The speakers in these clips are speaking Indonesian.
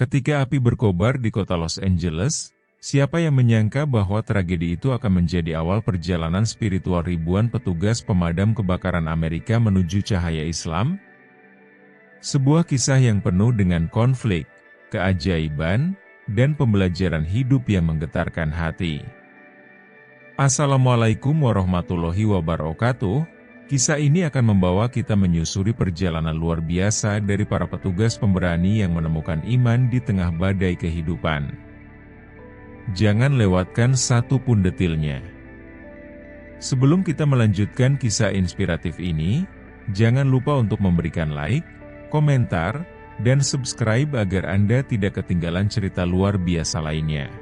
Ketika api berkobar di kota Los Angeles, siapa yang menyangka bahwa tragedi itu akan menjadi awal perjalanan spiritual ribuan petugas pemadam kebakaran Amerika menuju cahaya Islam? Sebuah kisah yang penuh dengan konflik, keajaiban, dan pembelajaran hidup yang menggetarkan hati. Assalamualaikum warahmatullahi wabarakatuh. Kisah ini akan membawa kita menyusuri perjalanan luar biasa dari para petugas pemberani yang menemukan iman di tengah badai kehidupan. Jangan lewatkan satu pun detilnya. Sebelum kita melanjutkan kisah inspiratif ini, jangan lupa untuk memberikan like, komentar, dan subscribe agar Anda tidak ketinggalan cerita luar biasa lainnya.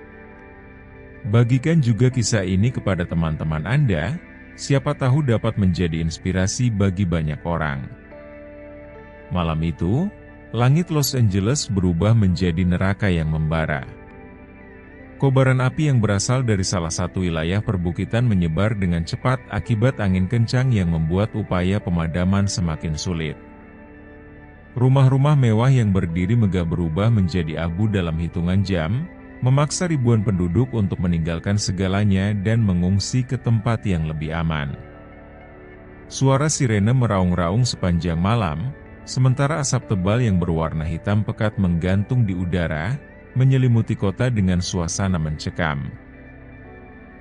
Bagikan juga kisah ini kepada teman-teman Anda, siapa tahu dapat menjadi inspirasi bagi banyak orang. Malam itu, langit Los Angeles berubah menjadi neraka yang membara. Kobaran api yang berasal dari salah satu wilayah perbukitan menyebar dengan cepat akibat angin kencang yang membuat upaya pemadaman semakin sulit. Rumah-rumah mewah yang berdiri megah berubah menjadi abu dalam hitungan jam, memaksa ribuan penduduk untuk meninggalkan segalanya dan mengungsi ke tempat yang lebih aman. Suara sirene meraung-raung sepanjang malam, sementara asap tebal yang berwarna hitam pekat menggantung di udara, menyelimuti kota dengan suasana mencekam.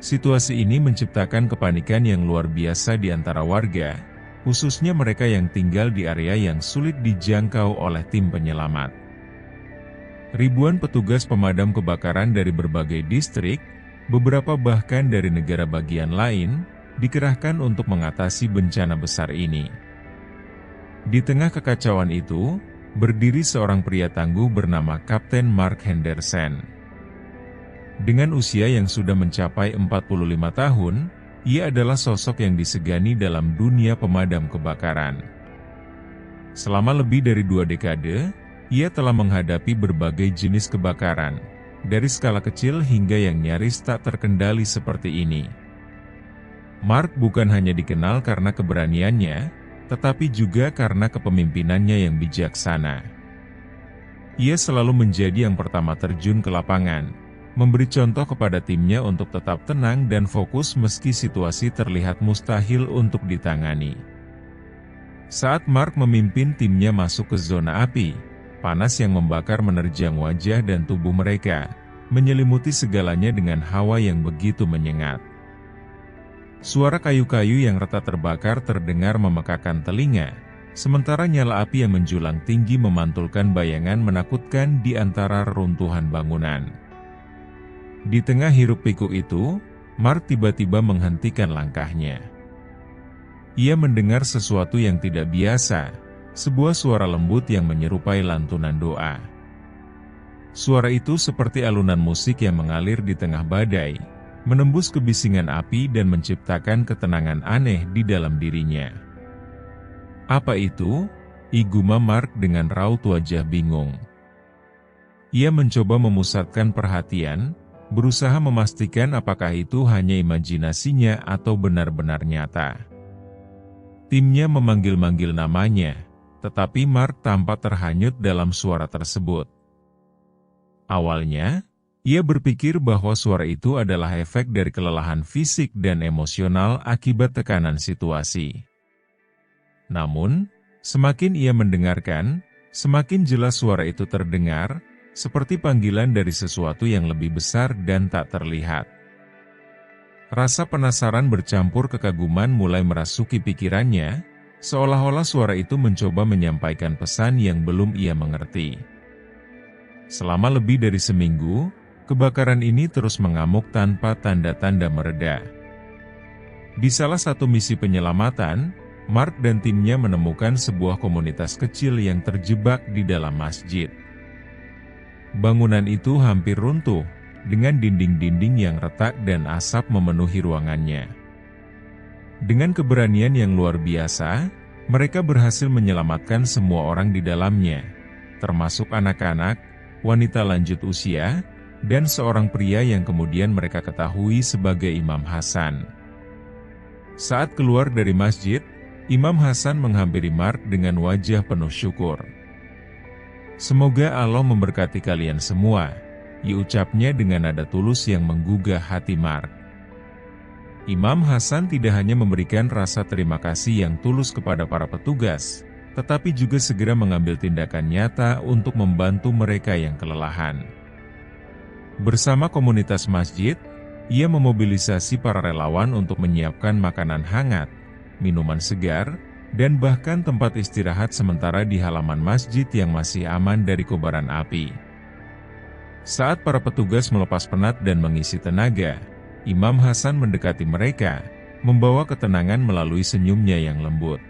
Situasi ini menciptakan kepanikan yang luar biasa di antara warga, khususnya mereka yang tinggal di area yang sulit dijangkau oleh tim penyelamat. Ribuan petugas pemadam kebakaran dari berbagai distrik, beberapa bahkan dari negara bagian lain, dikerahkan untuk mengatasi bencana besar ini. Di tengah kekacauan itu, berdiri seorang pria tangguh bernama Kapten Mark Henderson. Dengan usia yang sudah mencapai 45 tahun, ia adalah sosok yang disegani dalam dunia pemadam kebakaran. Selama lebih dari 2 dekade, ia telah menghadapi berbagai jenis kebakaran, dari skala kecil hingga yang nyaris tak terkendali seperti ini. Mark bukan hanya dikenal karena keberaniannya, tetapi juga karena kepemimpinannya yang bijaksana. Ia selalu menjadi yang pertama terjun ke lapangan, memberi contoh kepada timnya untuk tetap tenang dan fokus meski situasi terlihat mustahil untuk ditangani. Saat Mark memimpin timnya masuk ke zona api, panas yang membakar menerjang wajah dan tubuh mereka, menyelimuti segalanya dengan hawa yang begitu menyengat. Suara kayu-kayu yang retak terbakar terdengar memekakan telinga, sementara nyala api yang menjulang tinggi memantulkan bayangan menakutkan di antara reruntuhan bangunan. Di tengah hiruk-pikuk itu, Mark tiba-tiba menghentikan langkahnya. Ia mendengar sesuatu yang tidak biasa, sebuah suara lembut yang menyerupai lantunan doa. Suara itu seperti alunan musik yang mengalir di tengah badai, menembus kebisingan api dan menciptakan ketenangan aneh di dalam dirinya. Apa itu? Iguma Mark dengan raut wajah bingung. Ia mencoba memusatkan perhatian, berusaha memastikan apakah itu hanya imajinasinya atau benar-benar nyata. Timnya memanggil-manggil namanya, tetapi Mark tampak terhanyut dalam suara tersebut. Awalnya, ia berpikir bahwa suara itu adalah efek dari kelelahan fisik dan emosional akibat tekanan situasi. Namun, semakin ia mendengarkan, semakin jelas suara itu terdengar, seperti panggilan dari sesuatu yang lebih besar dan tak terlihat. Rasa penasaran bercampur kekaguman mulai merasuki pikirannya, seolah-olah suara itu mencoba menyampaikan pesan yang belum ia mengerti. Selama lebih dari seminggu, kebakaran ini terus mengamuk tanpa tanda-tanda mereda. Di salah satu misi penyelamatan, Mark dan timnya menemukan sebuah komunitas kecil yang terjebak di dalam masjid. Bangunan itu hampir runtuh, dengan dinding-dinding yang retak dan asap memenuhi ruangannya. Dengan keberanian yang luar biasa, mereka berhasil menyelamatkan semua orang di dalamnya, termasuk anak-anak, wanita lanjut usia, dan seorang pria yang kemudian mereka ketahui sebagai Imam Hasan. Saat keluar dari masjid, Imam Hasan menghampiri Mark dengan wajah penuh syukur. Semoga Allah memberkati kalian semua, diucapnya dengan nada tulus yang menggugah hati Mark. Imam Hasan tidak hanya memberikan rasa terima kasih yang tulus kepada para petugas, tetapi juga segera mengambil tindakan nyata untuk membantu mereka yang kelelahan. Bersama komunitas masjid, ia memobilisasi para relawan untuk menyiapkan makanan hangat, minuman segar, dan bahkan tempat istirahat sementara di halaman masjid yang masih aman dari kobaran api. Saat para petugas melepas penat dan mengisi tenaga, Imam Hasan mendekati mereka, membawa ketenangan melalui senyumnya yang lembut.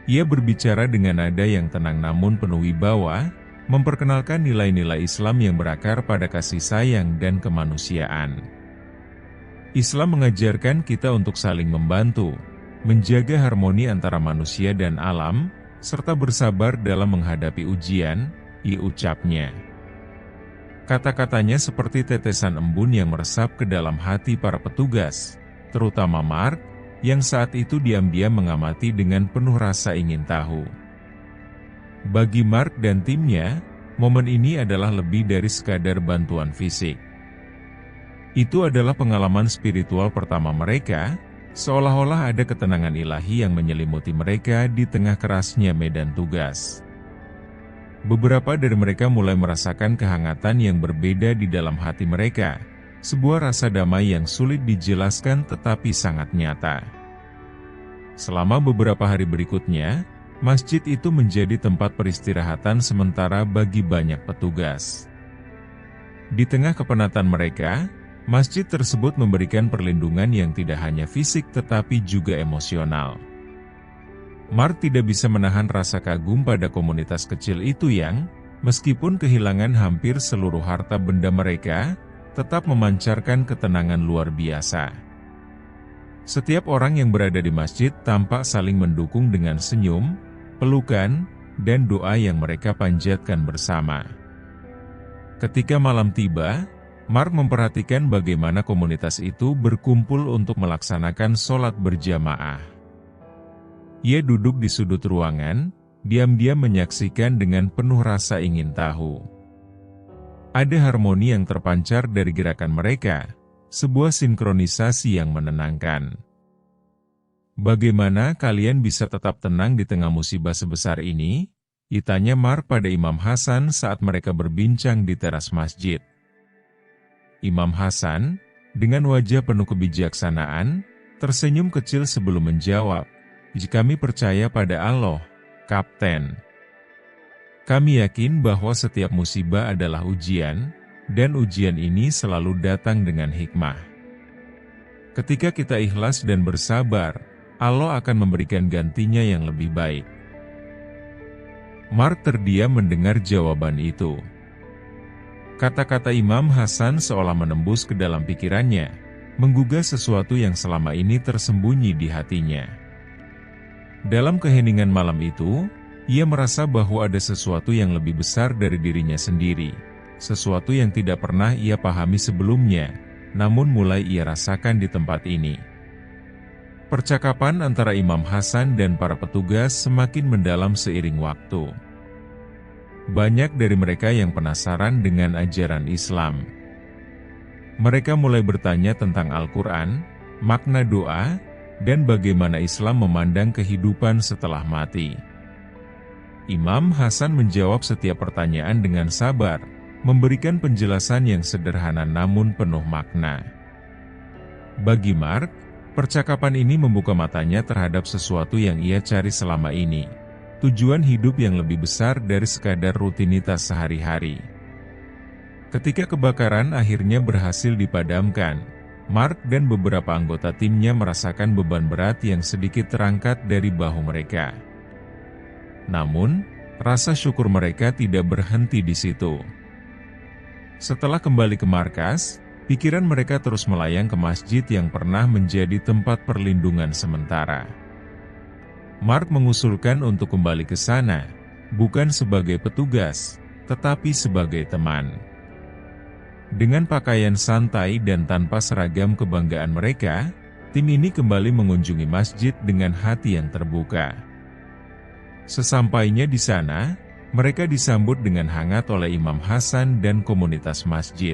Ia berbicara dengan nada yang tenang namun penuh wibawa, memperkenalkan nilai-nilai Islam yang berakar pada kasih sayang dan kemanusiaan. Islam mengajarkan kita untuk saling membantu, menjaga harmoni antara manusia dan alam, serta bersabar dalam menghadapi ujian, ucapnya. Kata-katanya seperti tetesan embun yang meresap ke dalam hati para petugas, terutama Mark, yang saat itu diam-diam mengamati dengan penuh rasa ingin tahu. Bagi Mark dan timnya, momen ini adalah lebih dari sekadar bantuan fisik. Itu adalah pengalaman spiritual pertama mereka, seolah-olah ada ketenangan ilahi yang menyelimuti mereka di tengah kerasnya medan tugas. Beberapa dari mereka mulai merasakan kehangatan yang berbeda di dalam hati mereka, sebuah rasa damai yang sulit dijelaskan tetapi sangat nyata. Selama beberapa hari berikutnya, masjid itu menjadi tempat peristirahatan sementara bagi banyak petugas. Di tengah kepenatan mereka, masjid tersebut memberikan perlindungan yang tidak hanya fisik tetapi juga emosional. Mark tidak bisa menahan rasa kagum pada komunitas kecil itu yang, meskipun kehilangan hampir seluruh harta benda mereka, tetap memancarkan ketenangan luar biasa. Setiap orang yang berada di masjid tampak saling mendukung dengan senyum, pelukan, dan doa yang mereka panjatkan bersama. Ketika malam tiba, Mark memperhatikan bagaimana komunitas itu berkumpul untuk melaksanakan sholat berjamaah. Ia duduk di sudut ruangan, diam-diam menyaksikan dengan penuh rasa ingin tahu. Ada harmoni yang terpancar dari gerakan mereka, sebuah sinkronisasi yang menenangkan. "Bagaimana kalian bisa tetap tenang di tengah musibah sebesar ini?" ditanya Mark pada Imam Hasan saat mereka berbincang di teras masjid. Imam Hasan, dengan wajah penuh kebijaksanaan, tersenyum kecil sebelum menjawab, "Kami percaya pada Allah, Kapten. Kami yakin bahwa setiap musibah adalah ujian, dan ujian ini selalu datang dengan hikmah. Ketika kita ikhlas dan bersabar, Allah akan memberikan gantinya yang lebih baik." Mark terdiam mendengar jawaban itu. Kata-kata Imam Hasan seolah menembus ke dalam pikirannya, menggugah sesuatu yang selama ini tersembunyi di hatinya. Dalam keheningan malam itu, ia merasa bahwa ada sesuatu yang lebih besar dari dirinya sendiri, sesuatu yang tidak pernah ia pahami sebelumnya, namun mulai ia rasakan di tempat ini. Percakapan antara Imam Hasan dan para petugas semakin mendalam seiring waktu. Banyak dari mereka yang penasaran dengan ajaran Islam. Mereka mulai bertanya tentang Al-Quran, makna doa, dan bagaimana Islam memandang kehidupan setelah mati. Imam Hasan menjawab setiap pertanyaan dengan sabar, memberikan penjelasan yang sederhana namun penuh makna. Bagi Mark, percakapan ini membuka matanya terhadap sesuatu yang ia cari selama ini. Tujuan hidup yang lebih besar dari sekadar rutinitas sehari-hari. Ketika kebakaran akhirnya berhasil dipadamkan, Mark dan beberapa anggota timnya merasakan beban berat yang sedikit terangkat dari bahu mereka. Namun, rasa syukur mereka tidak berhenti di situ. Setelah kembali ke markas, pikiran mereka terus melayang ke masjid yang pernah menjadi tempat perlindungan sementara. Mark mengusulkan untuk kembali ke sana, bukan sebagai petugas, tetapi sebagai teman. Dengan pakaian santai dan tanpa seragam kebanggaan mereka, tim ini kembali mengunjungi masjid dengan hati yang terbuka. Sesampainya di sana, Mereka disambut dengan hangat oleh Imam Hasan dan komunitas masjid.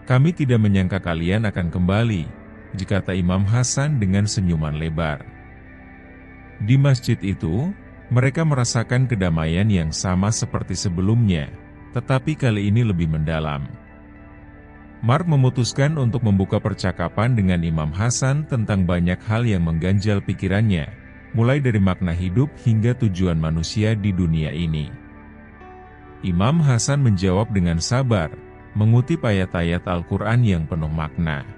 "Kami tidak menyangka kalian akan kembali," kata Imam Hasan dengan senyuman lebar. Di masjid itu, mereka merasakan kedamaian yang sama seperti sebelumnya, tetapi kali ini lebih mendalam. Mark memutuskan untuk membuka percakapan dengan Imam Hasan tentang banyak hal yang mengganjal pikirannya, mulai dari makna hidup hingga tujuan manusia di dunia ini. Imam Hasan menjawab dengan sabar, mengutip ayat-ayat Al-Quran yang penuh makna.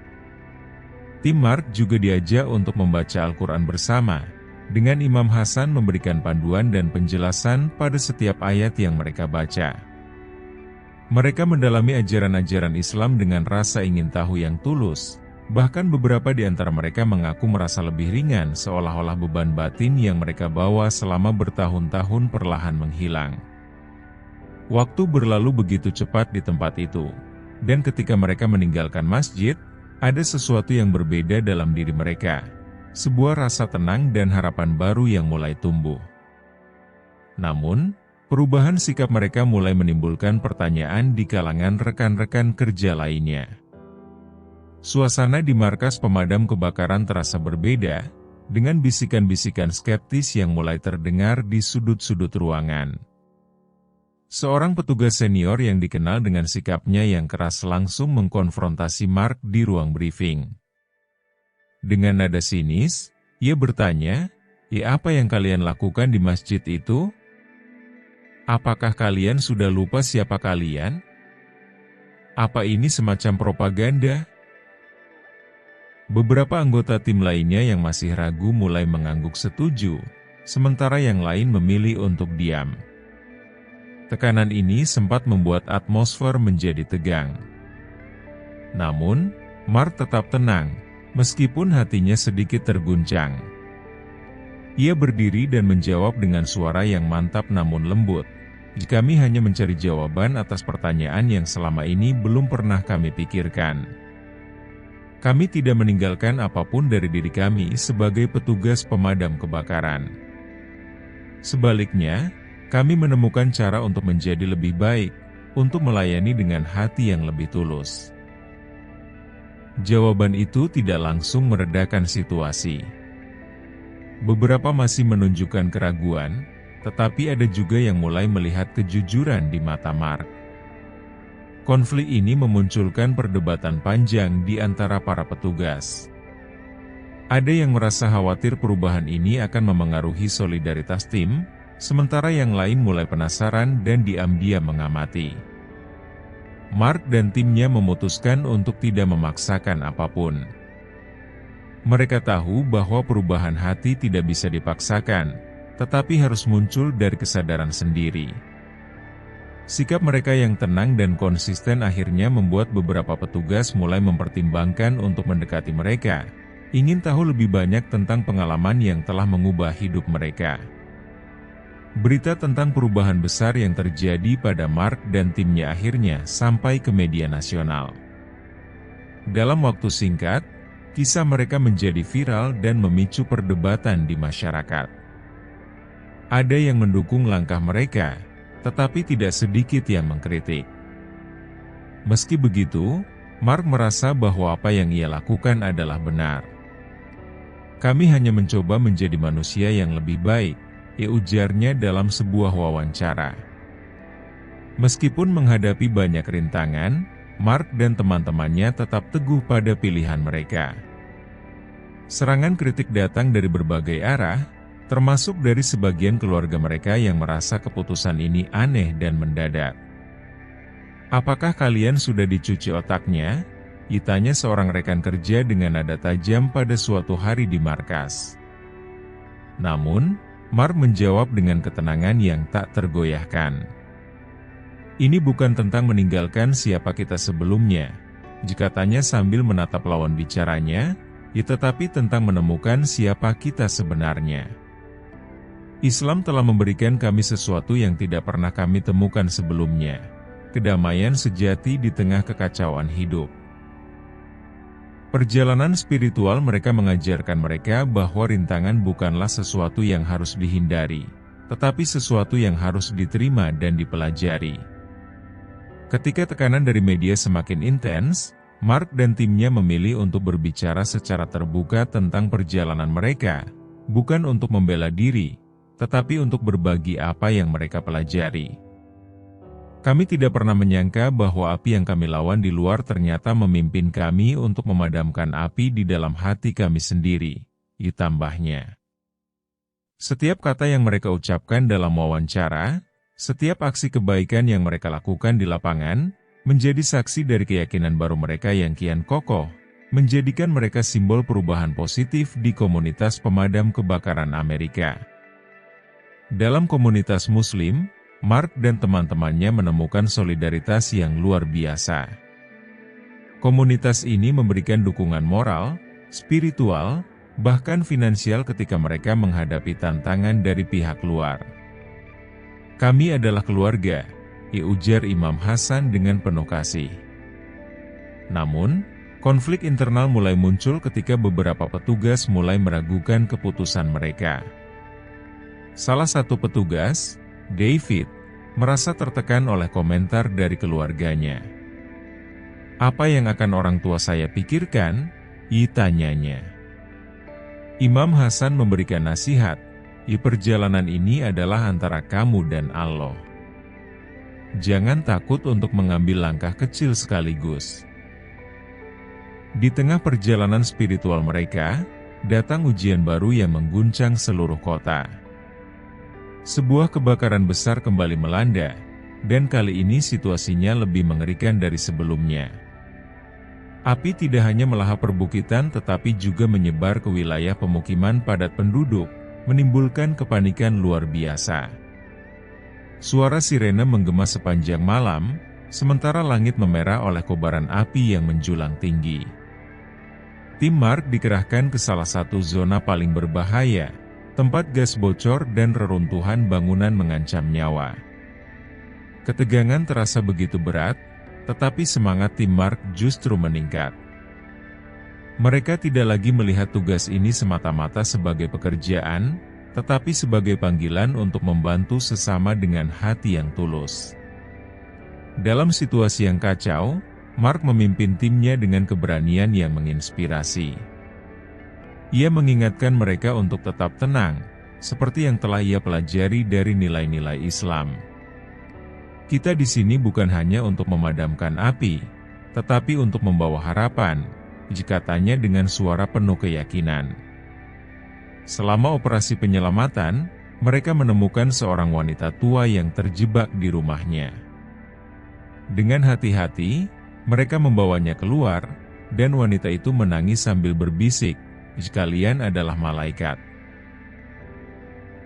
Tim Mark juga diajak untuk membaca Al-Quran bersama, dengan Imam Hasan memberikan panduan dan penjelasan pada setiap ayat yang mereka baca. Mereka mendalami ajaran-ajaran Islam dengan rasa ingin tahu yang tulus, bahkan beberapa di antara mereka mengaku merasa lebih ringan seolah-olah beban batin yang mereka bawa selama bertahun-tahun perlahan menghilang. Waktu berlalu begitu cepat di tempat itu, dan ketika mereka meninggalkan masjid, ada sesuatu yang berbeda dalam diri mereka, sebuah rasa tenang dan harapan baru yang mulai tumbuh. Namun, perubahan sikap mereka mulai menimbulkan pertanyaan di kalangan rekan-rekan kerja lainnya. Suasana di markas pemadam kebakaran terasa berbeda, dengan bisikan-bisikan skeptis yang mulai terdengar di sudut-sudut ruangan. Seorang petugas senior yang dikenal dengan sikapnya yang keras langsung mengkonfrontasi Mark di ruang briefing. Dengan nada sinis, ia bertanya, apa yang kalian lakukan di masjid itu? Apakah kalian sudah lupa siapa kalian? Apa ini semacam propaganda?" Beberapa anggota tim lainnya yang masih ragu mulai mengangguk setuju, sementara yang lain memilih untuk diam. Tekanan ini sempat membuat atmosfer menjadi tegang. Namun, Mark tetap tenang, meskipun hatinya sedikit terguncang. Ia berdiri dan menjawab dengan suara yang mantap namun lembut. "Kami hanya mencari jawaban atas pertanyaan yang selama ini belum pernah kami pikirkan. Kami tidak meninggalkan apapun dari diri kami sebagai petugas pemadam kebakaran. Sebaliknya, kami menemukan cara untuk menjadi lebih baik, untuk melayani dengan hati yang lebih tulus." Jawaban itu tidak langsung meredakan situasi. Beberapa masih menunjukkan keraguan, tetapi ada juga yang mulai melihat kejujuran di mata Mark. Konflik ini memunculkan perdebatan panjang di antara para petugas. Ada yang merasa khawatir perubahan ini akan memengaruhi solidaritas tim, sementara yang lain mulai penasaran dan diam-diam mengamati. Mark dan timnya memutuskan untuk tidak memaksakan apapun. Mereka tahu bahwa perubahan hati tidak bisa dipaksakan, tetapi harus muncul dari kesadaran sendiri. Sikap mereka yang tenang dan konsisten akhirnya membuat beberapa petugas mulai mempertimbangkan untuk mendekati mereka, ingin tahu lebih banyak tentang pengalaman yang telah mengubah hidup mereka. Berita tentang perubahan besar yang terjadi pada Mark dan timnya akhirnya sampai ke media nasional. Dalam waktu singkat, kisah mereka menjadi viral dan memicu perdebatan di masyarakat. Ada yang mendukung langkah mereka, tetapi tidak sedikit yang mengkritik. Meski begitu, Mark merasa bahwa apa yang ia lakukan adalah benar. "Kami hanya mencoba menjadi manusia yang lebih baik," ujarnya dalam sebuah wawancara. Meskipun menghadapi banyak rintangan, Mark dan teman-temannya tetap teguh pada pilihan mereka. Serangan kritik datang dari berbagai arah, termasuk dari sebagian keluarga mereka yang merasa keputusan ini aneh dan mendadak. "Apakah kalian sudah dicuci otaknya?" tanya seorang rekan kerja dengan nada tajam pada suatu hari di markas. Namun, Mark menjawab dengan ketenangan yang tak tergoyahkan. "Ini bukan tentang meninggalkan siapa kita sebelumnya," katanya sambil menatap lawan bicaranya, tetapi tentang menemukan siapa kita sebenarnya. "Islam telah memberikan kami sesuatu yang tidak pernah kami temukan sebelumnya, kedamaian sejati di tengah kekacauan hidup." Perjalanan spiritual mereka mengajarkan mereka bahwa rintangan bukanlah sesuatu yang harus dihindari, tetapi sesuatu yang harus diterima dan dipelajari. Ketika tekanan dari media semakin intens, Mark dan timnya memilih untuk berbicara secara terbuka tentang perjalanan mereka, bukan untuk membela diri, tetapi untuk berbagi apa yang mereka pelajari. Kami tidak pernah menyangka bahwa api yang kami lawan di luar ternyata memimpin kami untuk memadamkan api di dalam hati kami sendiri, ditambahnya. Setiap kata yang mereka ucapkan dalam wawancara, setiap aksi kebaikan yang mereka lakukan di lapangan, menjadi saksi dari keyakinan baru mereka yang kian kokoh, menjadikan mereka simbol perubahan positif di komunitas pemadam kebakaran Amerika. Dalam komunitas Muslim, Mark dan teman-temannya menemukan solidaritas yang luar biasa. Komunitas ini memberikan dukungan moral, spiritual, bahkan finansial ketika mereka menghadapi tantangan dari pihak luar. Kami adalah keluarga, ujar Imam Hasan dengan penuh kasih. Namun, konflik internal mulai muncul ketika beberapa petugas mulai meragukan keputusan mereka. Salah satu petugas, David, merasa tertekan oleh komentar dari keluarganya. "Apa yang akan orang tua saya pikirkan?" tanyanya. Imam Hasan memberikan nasihat, perjalanan ini adalah antara kamu dan Allah. Jangan takut untuk mengambil langkah kecil sekaligus. Di tengah perjalanan spiritual mereka, datang ujian baru yang mengguncang seluruh kota. Sebuah kebakaran besar kembali melanda, dan kali ini situasinya lebih mengerikan dari sebelumnya. Api tidak hanya melahap perbukitan tetapi juga menyebar ke wilayah pemukiman padat penduduk, menimbulkan kepanikan luar biasa. Suara sirene menggema sepanjang malam, sementara langit memerah oleh kobaran api yang menjulang tinggi. Tim Mark dikerahkan ke salah satu zona paling berbahaya, tempat gas bocor dan reruntuhan bangunan mengancam nyawa. Ketegangan terasa begitu berat, tetapi semangat tim Mark justru meningkat. Mereka tidak lagi melihat tugas ini semata-mata sebagai pekerjaan, tetapi sebagai panggilan untuk membantu sesama dengan hati yang tulus. Dalam situasi yang kacau, Mark memimpin timnya dengan keberanian yang menginspirasi. Ia mengingatkan mereka untuk tetap tenang, seperti yang telah ia pelajari dari nilai-nilai Islam. Kita di sini bukan hanya untuk memadamkan api, tetapi untuk membawa harapan, katanya dengan suara penuh keyakinan. Selama operasi penyelamatan, mereka menemukan seorang wanita tua yang terjebak di rumahnya. Dengan hati-hati, mereka membawanya keluar, dan wanita itu menangis sambil berbisik, "Kalian adalah malaikat."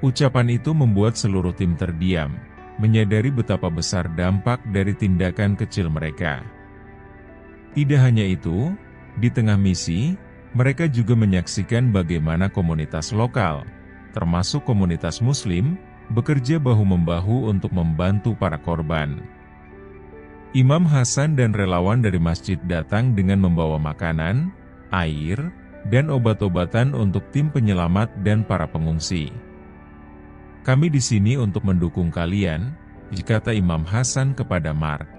Ucapan itu membuat seluruh tim terdiam, menyadari betapa besar dampak dari tindakan kecil mereka. Tidak hanya itu, di tengah misi, mereka juga menyaksikan bagaimana komunitas lokal, termasuk komunitas Muslim, bekerja bahu-membahu untuk membantu para korban. Imam Hasan dan relawan dari masjid datang dengan membawa makanan, air, dan obat-obatan untuk tim penyelamat dan para pengungsi. "Kami di sini untuk mendukung kalian," kata Imam Hasan kepada Mark.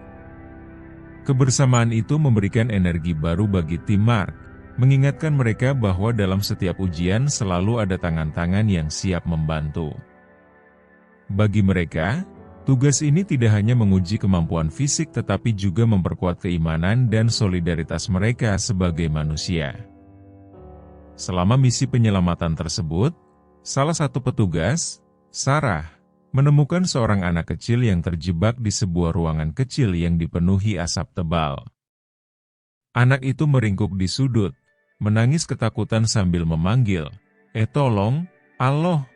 Kebersamaan itu memberikan energi baru bagi tim Mark, mengingatkan mereka bahwa dalam setiap ujian selalu ada tangan-tangan yang siap membantu. Bagi mereka, tugas ini tidak hanya menguji kemampuan fisik tetapi juga memperkuat keimanan dan solidaritas mereka sebagai manusia. Selama misi penyelamatan tersebut, salah satu petugas, Sarah, menemukan seorang anak kecil yang terjebak di sebuah ruangan kecil yang dipenuhi asap tebal. Anak itu meringkuk di sudut, menangis ketakutan sambil memanggil, "Tolong, Allah!"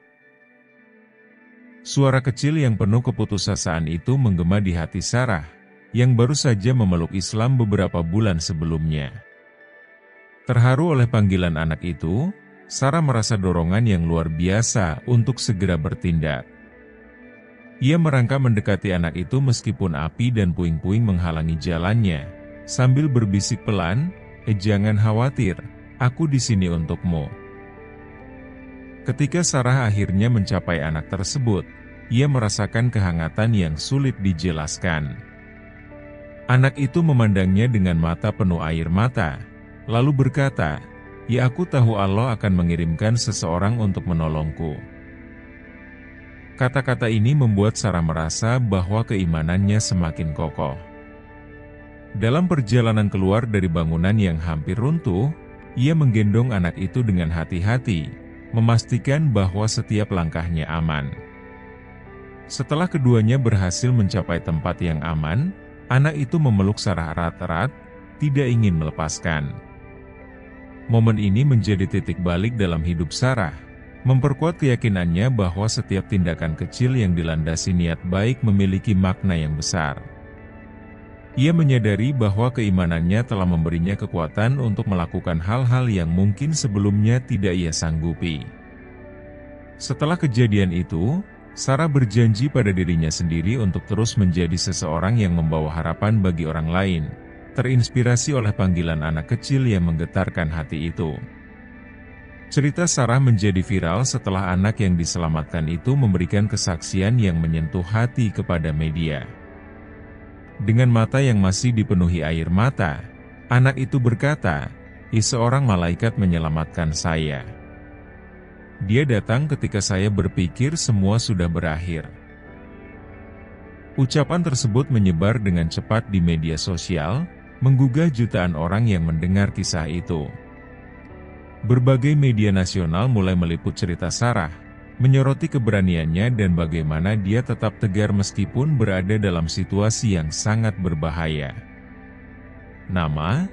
Suara kecil yang penuh keputusasaan itu menggema di hati Sarah, yang baru saja memeluk Islam beberapa bulan sebelumnya. Terharu oleh panggilan anak itu, Sarah merasa dorongan yang luar biasa untuk segera bertindak. Ia merangkak mendekati anak itu meskipun api dan puing-puing menghalangi jalannya, sambil berbisik pelan, "Jangan khawatir, aku di sini untukmu." Ketika Sarah akhirnya mencapai anak tersebut, ia merasakan kehangatan yang sulit dijelaskan. Anak itu memandangnya dengan mata penuh air mata, lalu berkata, "Ya, aku tahu Allah akan mengirimkan seseorang untuk menolongku." Kata-kata ini membuat Sarah merasa bahwa keimanannya semakin kokoh. Dalam perjalanan keluar dari bangunan yang hampir runtuh, ia menggendong anak itu dengan hati-hati, memastikan bahwa setiap langkahnya aman. Setelah keduanya berhasil mencapai tempat yang aman, anak itu memeluk Sarah erat-erat, tidak ingin melepaskan. Momen ini menjadi titik balik dalam hidup Sarah, memperkuat keyakinannya bahwa setiap tindakan kecil yang dilandasi niat baik memiliki makna yang besar. Ia menyadari bahwa keimanannya telah memberinya kekuatan untuk melakukan hal-hal yang mungkin sebelumnya tidak ia sanggupi. Setelah kejadian itu, Sarah berjanji pada dirinya sendiri untuk terus menjadi seseorang yang membawa harapan bagi orang lain, terinspirasi oleh panggilan anak kecil yang menggetarkan hati itu. Cerita Sarah menjadi viral setelah anak yang diselamatkan itu memberikan kesaksian yang menyentuh hati kepada media. Dengan mata yang masih dipenuhi air mata, anak itu berkata, "Seorang malaikat menyelamatkan saya. Dia datang ketika saya berpikir semua sudah berakhir." Ucapan tersebut menyebar dengan cepat di media sosial, menggugah jutaan orang yang mendengar kisah itu. Berbagai media nasional mulai meliput cerita Sarah, menyoroti keberaniannya dan bagaimana dia tetap tegar meskipun berada dalam situasi yang sangat berbahaya. Nama,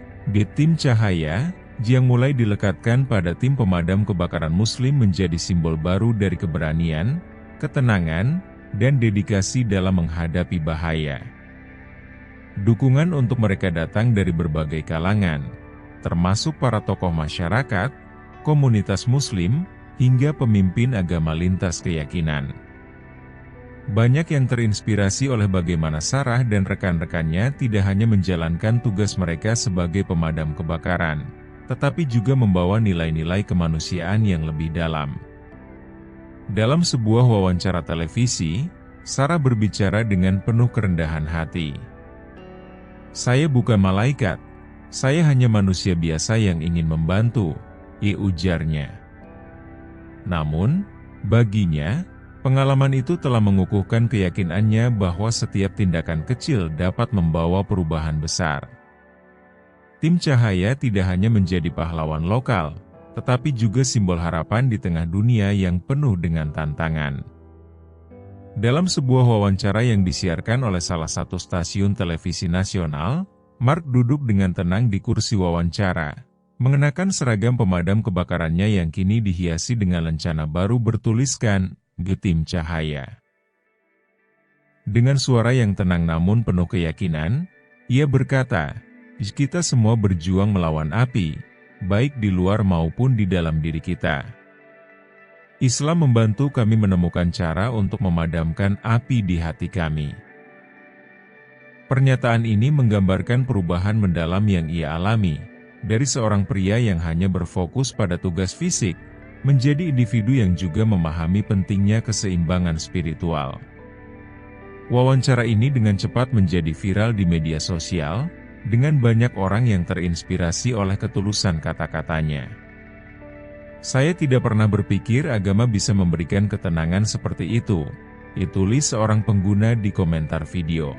Tim Cahaya, yang mulai dilekatkan pada tim pemadam kebakaran Muslim menjadi simbol baru dari keberanian, ketenangan, dan dedikasi dalam menghadapi bahaya. Dukungan untuk mereka datang dari berbagai kalangan, termasuk para tokoh masyarakat, komunitas Muslim, hingga pemimpin agama lintas keyakinan. Banyak yang terinspirasi oleh bagaimana Sarah dan rekan-rekannya tidak hanya menjalankan tugas mereka sebagai pemadam kebakaran, tetapi juga membawa nilai-nilai kemanusiaan yang lebih dalam. Dalam sebuah wawancara televisi, Sarah berbicara dengan penuh kerendahan hati. "Saya bukan malaikat, saya hanya manusia biasa yang ingin membantu," ujarnya. Namun, baginya, pengalaman itu telah mengukuhkan keyakinannya bahwa setiap tindakan kecil dapat membawa perubahan besar. Tim Cahaya tidak hanya menjadi pahlawan lokal, tetapi juga simbol harapan di tengah dunia yang penuh dengan tantangan. Dalam sebuah wawancara yang disiarkan oleh salah satu stasiun televisi nasional, Mark duduk dengan tenang di kursi wawancara, mengenakan seragam pemadam kebakarannya yang kini dihiasi dengan lencana baru bertuliskan, "Tim Cahaya." Dengan suara yang tenang namun penuh keyakinan, ia berkata, "Kita semua berjuang melawan api, baik di luar maupun di dalam diri kita. Islam membantu kami menemukan cara untuk memadamkan api di hati kami." Pernyataan ini menggambarkan perubahan mendalam yang ia alami, dari seorang pria yang hanya berfokus pada tugas fisik, menjadi individu yang juga memahami pentingnya keseimbangan spiritual. Wawancara ini dengan cepat menjadi viral di media sosial, dengan banyak orang yang terinspirasi oleh ketulusan kata-katanya. "Saya tidak pernah berpikir agama bisa memberikan ketenangan seperti itu," ditulis seorang pengguna di komentar video.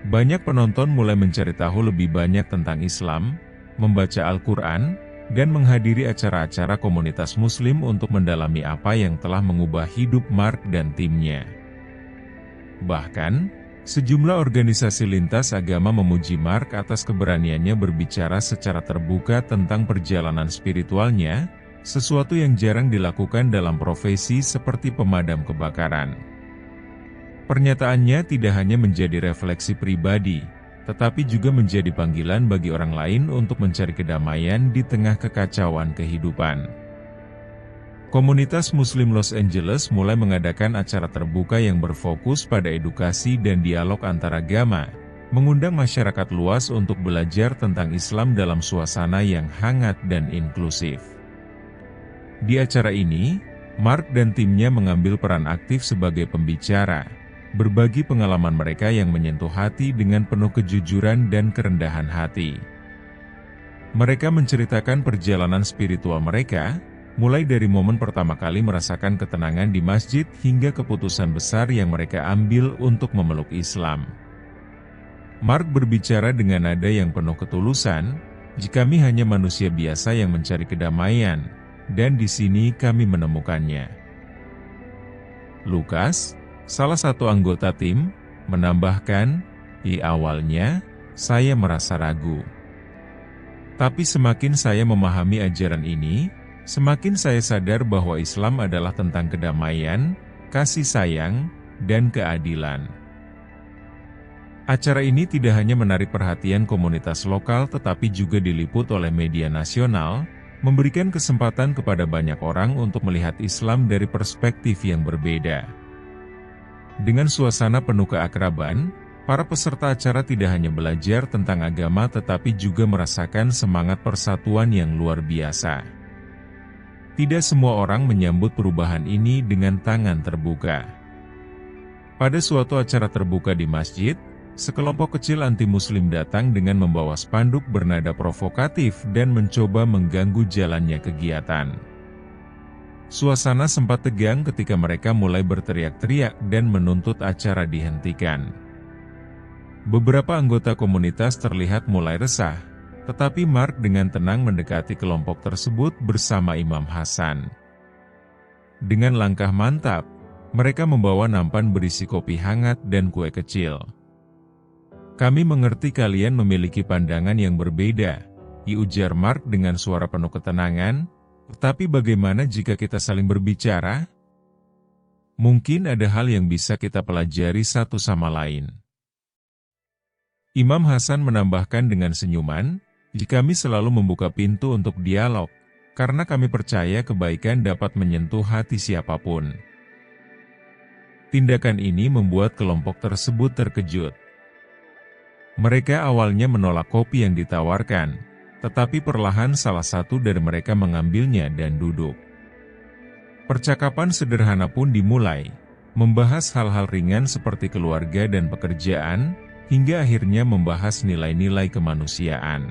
Banyak penonton mulai mencari tahu lebih banyak tentang Islam, membaca Al-Quran, dan menghadiri acara-acara komunitas Muslim untuk mendalami apa yang telah mengubah hidup Mark dan timnya. Bahkan, sejumlah organisasi lintas agama memuji Mark atas keberaniannya berbicara secara terbuka tentang perjalanan spiritualnya, sesuatu yang jarang dilakukan dalam profesi seperti pemadam kebakaran. Pernyataannya tidak hanya menjadi refleksi pribadi, tetapi juga menjadi panggilan bagi orang lain untuk mencari kedamaian di tengah kekacauan kehidupan. Komunitas Muslim Los Angeles mulai mengadakan acara terbuka yang berfokus pada edukasi dan dialog antaragama, mengundang masyarakat luas untuk belajar tentang Islam dalam suasana yang hangat dan inklusif. Di acara ini, Mark dan timnya mengambil peran aktif sebagai pembicara, berbagi pengalaman mereka yang menyentuh hati dengan penuh kejujuran dan kerendahan hati. Mereka menceritakan perjalanan spiritual mereka, mulai dari momen pertama kali merasakan ketenangan di masjid hingga keputusan besar yang mereka ambil untuk memeluk Islam. Mark berbicara dengan nada yang penuh ketulusan, "Jika kami hanya manusia biasa yang mencari kedamaian, dan di sini kami menemukannya." Lukas, salah satu anggota tim, menambahkan, awalnya, saya merasa ragu. Tapi semakin saya memahami ajaran ini, semakin saya sadar bahwa Islam adalah tentang kedamaian, kasih sayang, dan keadilan." Acara ini tidak hanya menarik perhatian komunitas lokal tetapi juga diliput oleh media nasional, memberikan kesempatan kepada banyak orang untuk melihat Islam dari perspektif yang berbeda. Dengan suasana penuh keakraban, para peserta acara tidak hanya belajar tentang agama tetapi juga merasakan semangat persatuan yang luar biasa. Tidak semua orang menyambut perubahan ini dengan tangan terbuka. Pada suatu acara terbuka di masjid, sekelompok kecil anti-muslim datang dengan membawa spanduk bernada provokatif dan mencoba mengganggu jalannya kegiatan. Suasana sempat tegang ketika mereka mulai berteriak-teriak dan menuntut acara dihentikan. Beberapa anggota komunitas terlihat mulai resah, tetapi Mark dengan tenang mendekati kelompok tersebut bersama Imam Hasan. Dengan langkah mantap, mereka membawa nampan berisi kopi hangat dan kue kecil. "Kami mengerti kalian memiliki pandangan yang berbeda," ujar Mark dengan suara penuh ketenangan, "tapi bagaimana jika kita saling berbicara? Mungkin ada hal yang bisa kita pelajari satu sama lain." Imam Hasan menambahkan dengan senyuman, "Kami selalu membuka pintu untuk dialog, karena kami percaya kebaikan dapat menyentuh hati siapapun." Tindakan ini membuat kelompok tersebut terkejut. Mereka awalnya menolak kopi yang ditawarkan, tetapi perlahan salah satu dari mereka mengambilnya dan duduk. Percakapan sederhana pun dimulai, membahas hal-hal ringan seperti keluarga dan pekerjaan, hingga akhirnya membahas nilai-nilai kemanusiaan.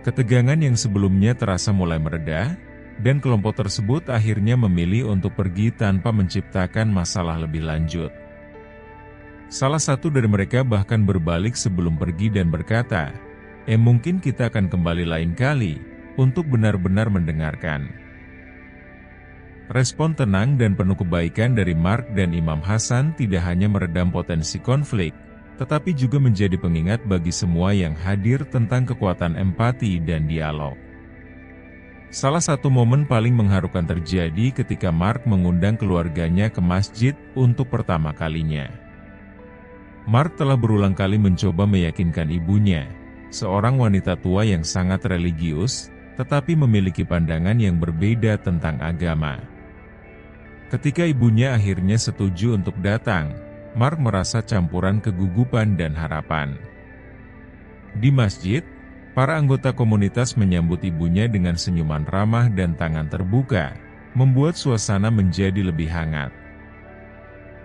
Ketegangan yang sebelumnya terasa mulai mereda, dan kelompok tersebut akhirnya memilih untuk pergi tanpa menciptakan masalah lebih lanjut. Salah satu dari mereka bahkan berbalik sebelum pergi dan berkata, mungkin kita akan kembali lain kali, untuk benar-benar mendengarkan." Respon tenang dan penuh kebaikan dari Mark dan Imam Hasan tidak hanya meredam potensi konflik, tetapi juga menjadi pengingat bagi semua yang hadir tentang kekuatan empati dan dialog. Salah satu momen paling mengharukan terjadi ketika Mark mengundang keluarganya ke masjid untuk pertama kalinya. Mark telah berulang kali mencoba meyakinkan ibunya, seorang wanita tua yang sangat religius, tetapi memiliki pandangan yang berbeda tentang agama. Ketika ibunya akhirnya setuju untuk datang, Mark merasa campuran kegugupan dan harapan. Di masjid, para anggota komunitas menyambut ibunya dengan senyuman ramah dan tangan terbuka, membuat suasana menjadi lebih hangat.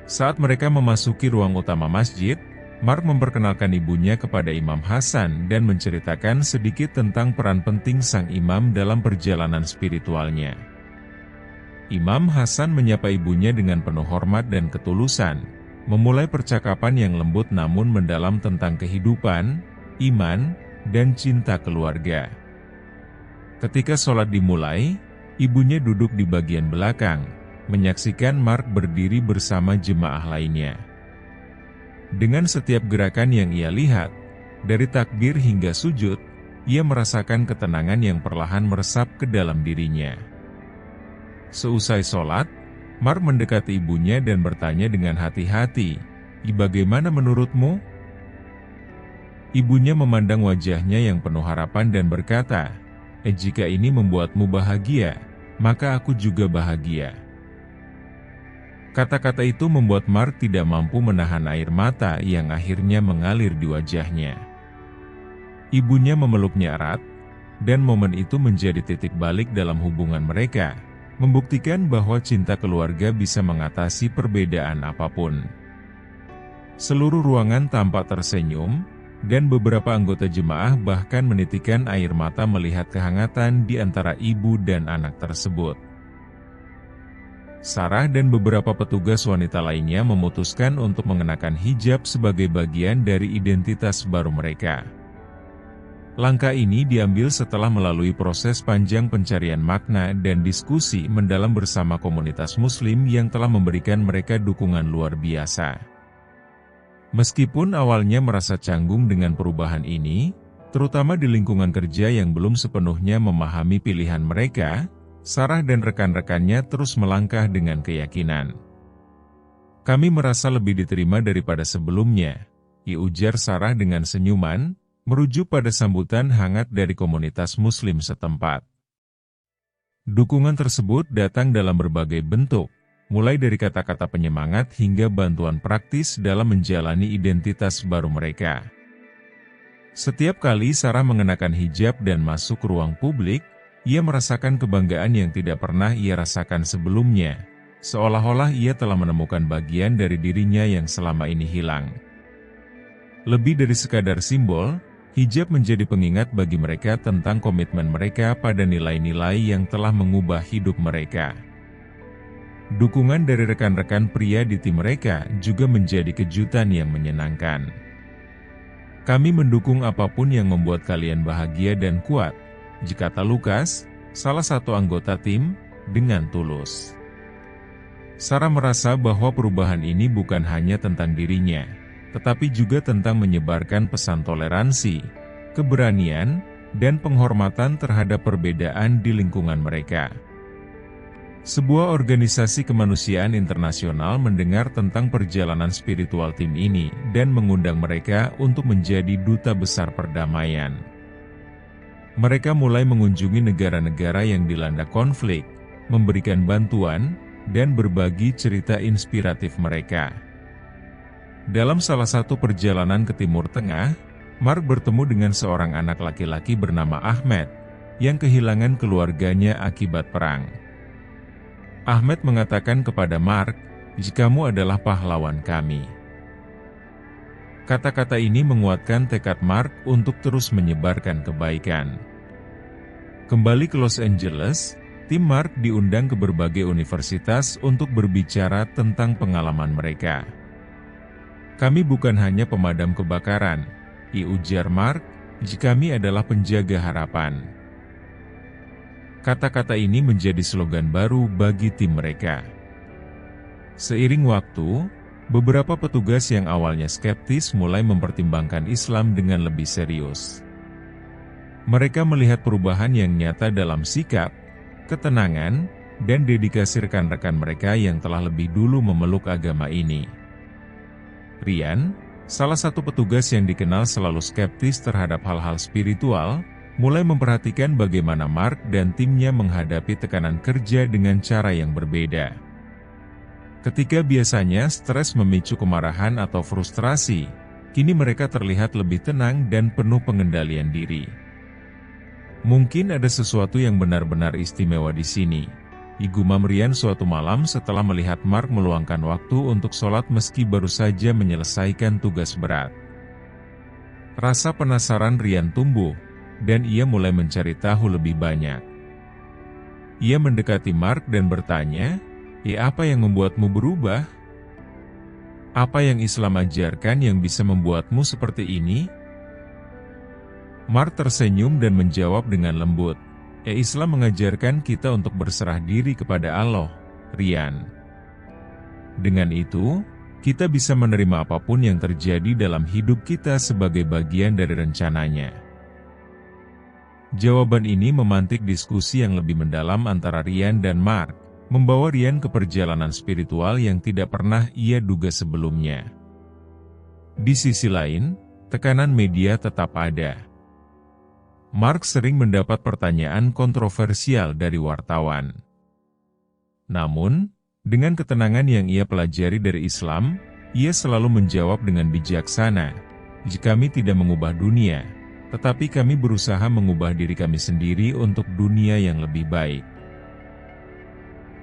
Saat mereka memasuki ruang utama masjid, Mark memperkenalkan ibunya kepada Imam Hasan dan menceritakan sedikit tentang peran penting sang imam dalam perjalanan spiritualnya. Imam Hasan menyapa ibunya dengan penuh hormat dan ketulusan, memulai percakapan yang lembut namun mendalam tentang kehidupan, iman, dan cinta keluarga. Ketika sholat dimulai, ibunya duduk di bagian belakang, menyaksikan Mark berdiri bersama jemaah lainnya. Dengan setiap gerakan yang ia lihat, dari takbir hingga sujud, ia merasakan ketenangan yang perlahan meresap ke dalam dirinya. Seusai sholat, Mark mendekati ibunya dan bertanya dengan hati-hati, "Bagaimana menurutmu?" Ibunya memandang wajahnya yang penuh harapan dan berkata, "Jika ini membuatmu bahagia, maka aku juga bahagia." Kata-kata itu membuat Mark tidak mampu menahan air mata yang akhirnya mengalir di wajahnya. Ibunya memeluknya erat, dan momen itu menjadi titik balik dalam hubungan mereka, membuktikan bahwa cinta keluarga bisa mengatasi perbedaan apapun. Seluruh ruangan tampak tersenyum, dan beberapa anggota jemaah bahkan menitikkan air mata melihat kehangatan di antara ibu dan anak tersebut. Sarah dan beberapa petugas wanita lainnya memutuskan untuk mengenakan hijab sebagai bagian dari identitas baru mereka. Langkah ini diambil setelah melalui proses panjang pencarian makna dan diskusi mendalam bersama komunitas Muslim yang telah memberikan mereka dukungan luar biasa. Meskipun awalnya merasa canggung dengan perubahan ini, terutama di lingkungan kerja yang belum sepenuhnya memahami pilihan mereka, Sarah dan rekan-rekannya terus melangkah dengan keyakinan. "Kami merasa lebih diterima daripada sebelumnya," ujar Sarah dengan senyuman, merujuk pada sambutan hangat dari komunitas Muslim setempat. Dukungan tersebut datang dalam berbagai bentuk, mulai dari kata-kata penyemangat hingga bantuan praktis dalam menjalani identitas baru mereka. Setiap kali Sarah mengenakan hijab dan masuk ke ruang publik, ia merasakan kebanggaan yang tidak pernah ia rasakan sebelumnya, seolah-olah ia telah menemukan bagian dari dirinya yang selama ini hilang. Lebih dari sekadar simbol, hijab menjadi pengingat bagi mereka tentang komitmen mereka pada nilai-nilai yang telah mengubah hidup mereka. Dukungan dari rekan-rekan pria di tim mereka juga menjadi kejutan yang menyenangkan. "Kami mendukung apapun yang membuat kalian bahagia dan kuat," kata Lukas, salah satu anggota tim, dengan tulus. Sarah merasa bahwa perubahan ini bukan hanya tentang dirinya, tetapi juga tentang menyebarkan pesan toleransi, keberanian, dan penghormatan terhadap perbedaan di lingkungan mereka. Sebuah organisasi kemanusiaan internasional mendengar tentang perjalanan spiritual tim ini dan mengundang mereka untuk menjadi duta besar perdamaian. Mereka mulai mengunjungi negara-negara yang dilanda konflik, memberikan bantuan, dan berbagi cerita inspiratif mereka. Dalam salah satu perjalanan ke Timur Tengah, Mark bertemu dengan seorang anak laki-laki bernama Ahmed, yang kehilangan keluarganya akibat perang. Ahmed mengatakan kepada Mark, "Kamu adalah pahlawan kami." Kata-kata ini menguatkan tekad Mark untuk terus menyebarkan kebaikan. Kembali ke Los Angeles, tim Mark diundang ke berbagai universitas untuk berbicara tentang pengalaman mereka. "Kami bukan hanya pemadam kebakaran," ujar Mark, "kami adalah penjaga harapan." Kata-kata ini menjadi slogan baru bagi tim mereka. Seiring waktu, beberapa petugas yang awalnya skeptis mulai mempertimbangkan Islam dengan lebih serius. Mereka melihat perubahan yang nyata dalam sikap, ketenangan, dan dedikasi rekan-rekan mereka yang telah lebih dulu memeluk agama ini. Ryan, salah satu petugas yang dikenal selalu skeptis terhadap hal-hal spiritual, mulai memperhatikan bagaimana Mark dan timnya menghadapi tekanan kerja dengan cara yang berbeda. Ketika biasanya stres memicu kemarahan atau frustrasi, kini mereka terlihat lebih tenang dan penuh pengendalian diri. "Mungkin ada sesuatu yang benar-benar istimewa di sini," gumam Ryan suatu malam setelah melihat Mark meluangkan waktu untuk sholat meski baru saja menyelesaikan tugas berat. Rasa penasaran Ryan tumbuh, dan ia mulai mencari tahu lebih banyak. Ia mendekati Mark dan bertanya, "Apa yang membuatmu berubah? Apa yang Islam ajarkan yang bisa membuatmu seperti ini?" Mark tersenyum dan menjawab dengan lembut, "Islam mengajarkan kita untuk berserah diri kepada Allah, Ryan. Dengan itu, kita bisa menerima apapun yang terjadi dalam hidup kita sebagai bagian dari rencananya." Jawaban ini memantik diskusi yang lebih mendalam antara Ryan dan Mark, membawa Ryan ke perjalanan spiritual yang tidak pernah ia duga sebelumnya. Di sisi lain, tekanan media tetap ada. Mark sering mendapat pertanyaan kontroversial dari wartawan. Namun, dengan ketenangan yang ia pelajari dari Islam, ia selalu menjawab dengan bijaksana, "Kami tidak mengubah dunia, tetapi kami berusaha mengubah diri kami sendiri untuk dunia yang lebih baik."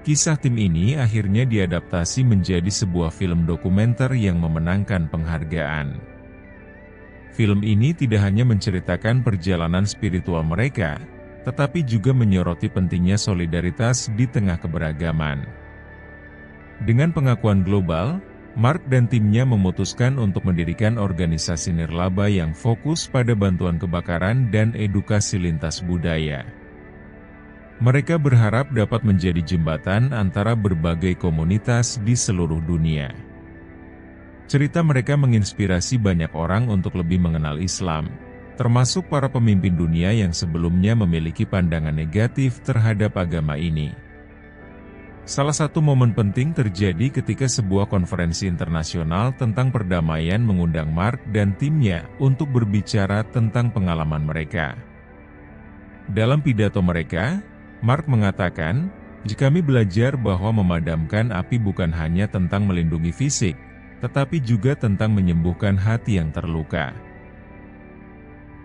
Kisah tim ini akhirnya diadaptasi menjadi sebuah film dokumenter yang memenangkan penghargaan. Film ini tidak hanya menceritakan perjalanan spiritual mereka, tetapi juga menyoroti pentingnya solidaritas di tengah keberagaman. Dengan pengakuan global, Mark dan timnya memutuskan untuk mendirikan organisasi nirlaba yang fokus pada bantuan kebakaran dan edukasi lintas budaya. Mereka berharap dapat menjadi jembatan antara berbagai komunitas di seluruh dunia. Cerita mereka menginspirasi banyak orang untuk lebih mengenal Islam, termasuk para pemimpin dunia yang sebelumnya memiliki pandangan negatif terhadap agama ini. Salah satu momen penting terjadi ketika sebuah konferensi internasional tentang perdamaian mengundang Mark dan timnya untuk berbicara tentang pengalaman mereka. Dalam pidato mereka, Mark mengatakan, "Jika kami belajar bahwa memadamkan api bukan hanya tentang melindungi fisik, tetapi juga tentang menyembuhkan hati yang terluka."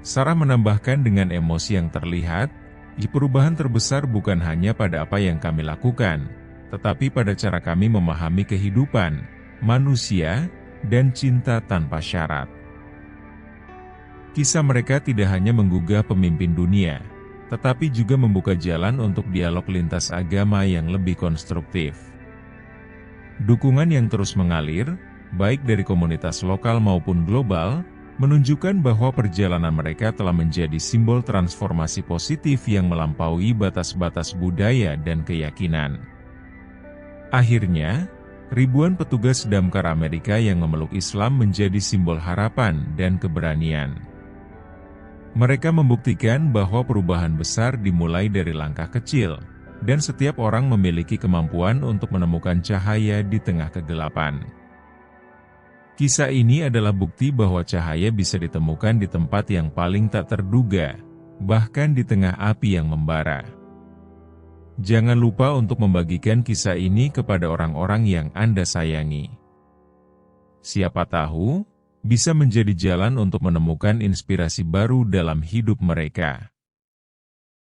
Sarah menambahkan dengan emosi yang terlihat, perubahan terbesar bukan hanya pada apa yang kami lakukan, tetapi pada cara kami memahami kehidupan, manusia, dan cinta tanpa syarat. Kisah mereka tidak hanya menggugah pemimpin dunia, tetapi juga membuka jalan untuk dialog lintas agama yang lebih konstruktif. Dukungan yang terus mengalir, baik dari komunitas lokal maupun global, menunjukkan bahwa perjalanan mereka telah menjadi simbol transformasi positif yang melampaui batas-batas budaya dan keyakinan. Akhirnya, ribuan petugas damkar Amerika yang memeluk Islam menjadi simbol harapan dan keberanian. Mereka membuktikan bahwa perubahan besar dimulai dari langkah kecil, dan setiap orang memiliki kemampuan untuk menemukan cahaya di tengah kegelapan. Kisah ini adalah bukti bahwa cahaya bisa ditemukan di tempat yang paling tak terduga, bahkan di tengah api yang membara. Jangan lupa untuk membagikan kisah ini kepada orang-orang yang Anda sayangi. Siapa tahu bisa menjadi jalan untuk menemukan inspirasi baru dalam hidup mereka.